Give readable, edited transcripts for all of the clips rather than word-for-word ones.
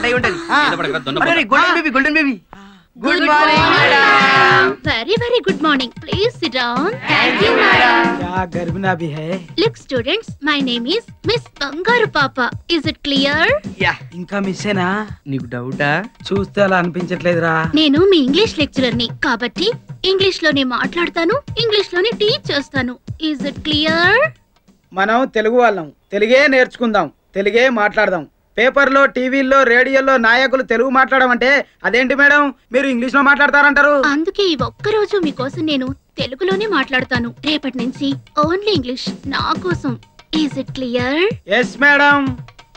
అయి ఉంటది. Golden baby Good morning, madam. Very, very good morning. Please sit down. Thank you, madam. क्या गर्भना भी है? Look, students, my name is Miss Bangaru Papa. Is it clear? Yeah ఇంకా మిస్సేనా? నీకు డౌటా? చూస్తే అలా అనిపించట్లేదురా. నేను మీ ఇంగ్లీష్ లెక్చరర్ ని కాబట్టి ఇంగ్లీష్ లోనే మాట్లాడతాను, ఇంగ్లీష్ లోనే టీచ్ చేస్తాను. Is it clear? మనం తెలుగు వాళ్ళం, తెలుగే నేర్చుకుందాం, తెలుగే మాట్లాడదాం. పేపర్లో, టీవీల్లో, రేడియోలో నాయకులు తెలుగు మాట్లాడమంటే అదేంటి మేడం మీరు ఇంగ్లీష్ లో మాట్లాడతారంటారు? అందుకే ఈ ఒక్క రోజు మీకోసం నేను తెలుగులోనే మాట్లాడతాను. రేపటి నుంచి ఓన్లీ ఇంగ్లీష్ నా కోసం. Is it clear? Yes madam,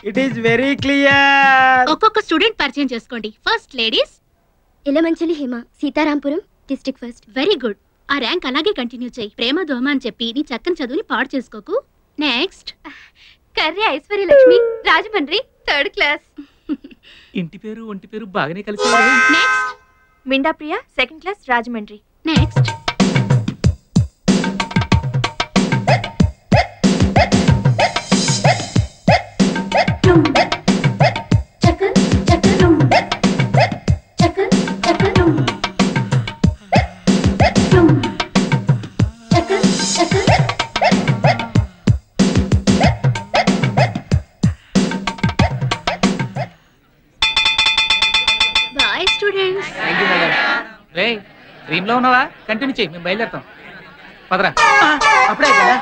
it is very clear. ఒక్కొక్క స్టూడెంట్ పరిచయం చేసుకోండి. First ladies. Ilamanchali Hima, Sitarampuram, district first. Very good. ఆ ర్యాంక్ అలాగే కంటిన్యూ చేయి. ప్రేమ దోమ అని చెప్పి నీ చక్కని చదువుని పాడు చేసుకోకు. Next Karri Aishwarya Lakshmi, Rajahmundry, third class. ఇంటి పేరు ఒంటి పేరు బాగానే కలిసి. Next Minda Priya, second class, Rajahmundry. Next boy students. రే డ్రీమ్ లో ఉన్నావా? కంటిన్యూ చేయి, మేము బయలుదేరుతాం. పదరా. అప్పుడే కదా